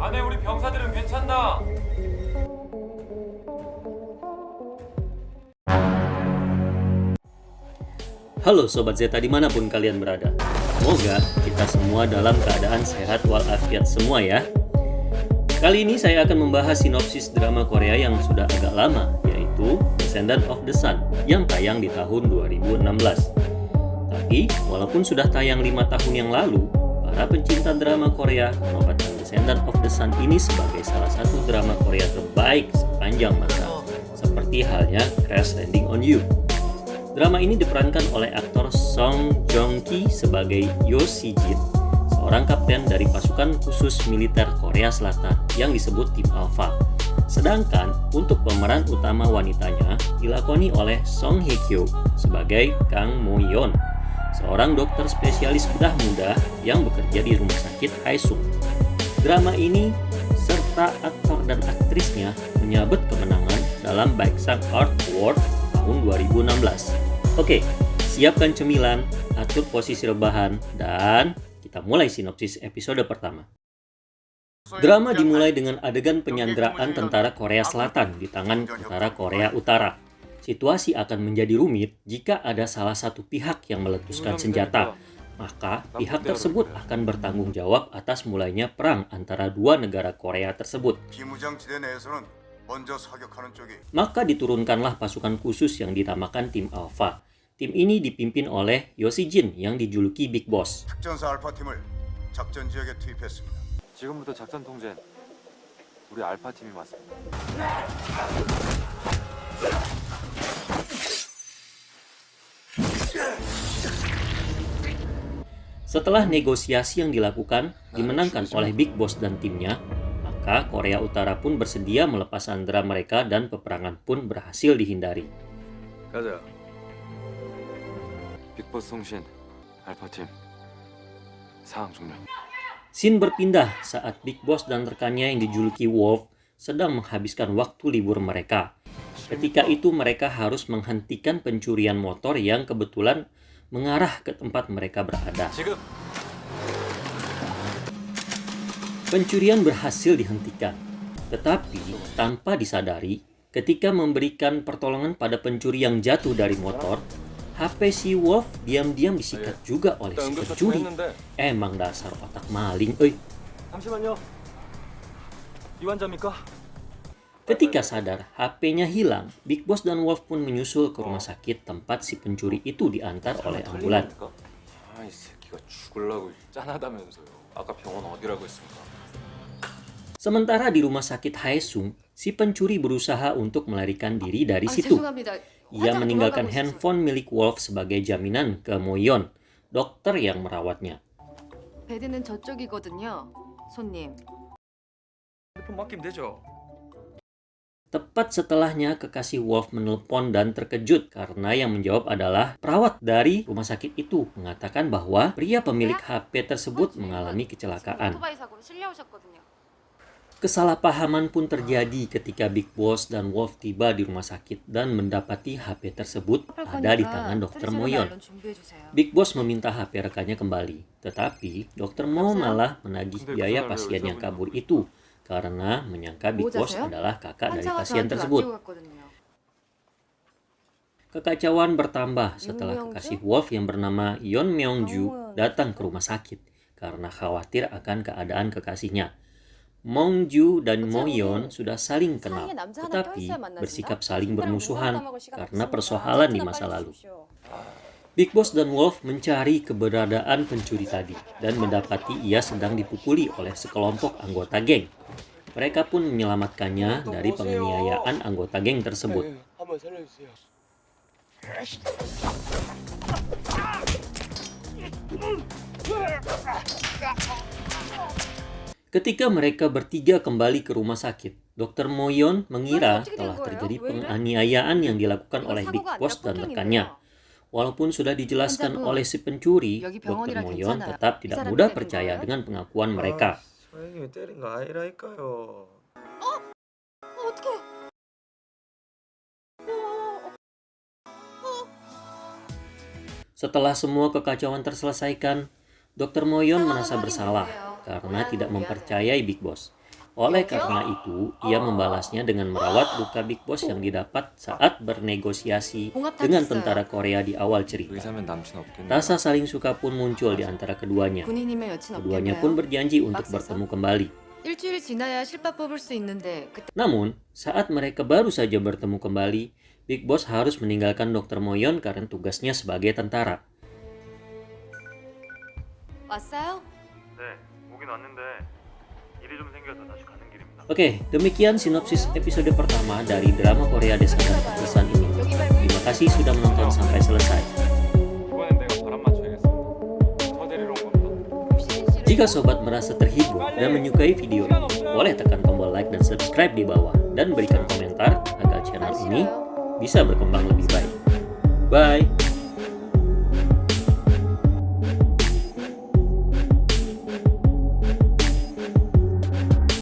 안에 우리 병사들은 괜찮나? Halo Sobat Zeta dimanapun kalian berada. Semoga kita semua dalam keadaan sehat walafiat semua ya. Kali ini saya akan membahas sinopsis drama Korea yang sudah agak lama, yaitu Descendant of the Sun yang tayang di tahun 2016. Tapi walaupun sudah tayang 5 tahun yang lalu, para pencinta drama Korea menobatkan Descendant of the Sun ini sebagai salah satu drama Korea terbaik sepanjang masa, seperti halnya Crash Landing on You. Drama ini diperankan oleh aktor Song Joong-ki sebagai Yo Si-jin, seorang kapten dari pasukan khusus militer Korea Selatan yang disebut Tim Alpha. Sedangkan untuk pemeran utama wanitanya dilakoni oleh Song Hye-kyo sebagai Kang Mo-yeon, seorang dokter spesialis bedah muda yang bekerja di rumah sakit Haesung. Drama ini serta aktor dan aktrisnya menyabet kemenangan dalam Baeksang Art Award tahun 2016. Oke, siapkan cemilan, atur posisi rebahan, dan kita mulai sinopsis episode pertama. Drama dimulai dengan adegan penyanderaan tentara Korea Selatan di tangan tentara Korea Utara. Situasi akan menjadi rumit jika ada salah satu pihak yang meletuskan senjata. Maka pihak tersebut akan bertanggung jawab atas mulainya perang antara dua negara Korea tersebut. Maka diturunkanlah pasukan khusus yang dinamakan Tim Alpha. Tim ini dipimpin oleh Yo Si-jin yang dijuluki Big Boss. 특전사 알파팀을 작전 지역에 투입했습니다. 지금부터 작전 통제. 우리 알파 팀이 맞습니다. Setelah negosiasi yang dilakukan, dimenangkan oleh Big Boss dan timnya, maka Korea Utara pun bersedia melepas sandera mereka dan peperangan pun berhasil dihindari. 가자. 빅보스 송신, 알파 팀. 상황 종료. Scene berpindah saat Big Boss dan rekannya yang dijuluki Wolf sedang menghabiskan waktu libur mereka. Ketika itu mereka harus menghentikan pencurian motor yang kebetulan mengarah ke tempat mereka berada. 지금 Pencurian berhasil dihentikan, tetapi tanpa disadari, ketika memberikan pertolongan pada pencuri yang jatuh dari motor, HP si Wolf diam-diam disikat juga oleh si pencuri. Emang dasar otak maling, euy. 잠시만요. 이완자입니까? Ketika sadar HP-nya hilang, Big Boss dan Wolf pun menyusul ke rumah sakit tempat si pencuri itu diantar oleh ambulan. 아이 새끼가 죽으려고 짠하다면서요. 아까 병원 어디라고 했습니까? Sementara di rumah sakit Haesung, si pencuri berusaha untuk melarikan diri dari situ. Ia meninggalkan handphone milik Wolf sebagai jaminan ke Mo-yeon, dokter yang merawatnya. 베드는 저쪽이거든요, 손님. 핸드폰 맡기면 되죠. Tepat setelahnya, kekasih Wolf menelpon dan terkejut karena yang menjawab adalah perawat dari rumah sakit itu, mengatakan bahwa pria pemilik HP tersebut mengalami kecelakaan. 오토바이 사고로 실려오셨거든요. Kesalahpahaman pun terjadi ketika Big Boss dan Wolf tiba di rumah sakit dan mendapati HP tersebut ada di tangan Dr. Mo-yeon. Big Boss meminta HP rekannya kembali, tetapi Dr. Mo malah menagih biaya pasien yang kabur itu karena menyangka Big Boss adalah kakak dari pasien tersebut. Kekacauan bertambah setelah kekasih Wolf yang bernama Yeon Myung-ju datang ke rumah sakit karena khawatir akan keadaan kekasihnya. Myung-ju dan Mo-yeon sudah saling kenal, tetapi bersikap saling bermusuhan karena persoalan di masa lalu. Big Boss dan Wolf mencari keberadaan pencuri tadi dan mendapati ia sedang dipukuli oleh sekelompok anggota geng. Mereka pun menyelamatkannya dari penganiayaan anggota geng tersebut. Ketika mereka bertiga kembali ke rumah sakit, Dr. Mo-yeon mengira telah terjadi penganiayaan yang dilakukan oleh Big Boss dan rekannya. Walaupun sudah dijelaskan oleh si pencuri, Dr. Mo-yeon tetap tidak mudah percaya dengan pengakuan mereka. 선생님이 때린 거 아니라니까요. 어떡해. Setelah semua kekacauan terselesaikan, Dr. Mo-yeon merasa bersalah karena tidak mempercayai Big Boss. Oleh karena itu, ia membalasnya dengan merawat luka Big Boss yang didapat saat bernegosiasi dengan tentara Korea di awal cerita. 의사면 남친 없겠네. Rasa saling suka pun muncul di antara keduanya. 군인이면 여친 Keduanya pun 없겠네요. berjanji untuk bertemu kembali. 일주일이 지나야 실밥 뽑을 수 있는데 그때 Namun, saat mereka baru saja bertemu kembali, Big Boss harus meninggalkan Dr. Moyon karena tugasnya sebagai tentara. 왔어요? 네, 오긴 왔는데 일이 좀 생겨서 다시 가는 길입니다. Oke, demikian sinopsis episode pertama dari drama Korea Desakan Pesan ini. 여기 말고 Terima kasih sudah menonton sampai selesai. 이번엔 내가 바람 맞춰야겠습니다. 저 데리러 온 겁니다. 실시를 Jika sobat merasa terhibur dan menyukai video ini, boleh tekan tombol like dan subscribe di bawah dan berikan komentar agar channel ini bisa berkembang lebih baik. Bye!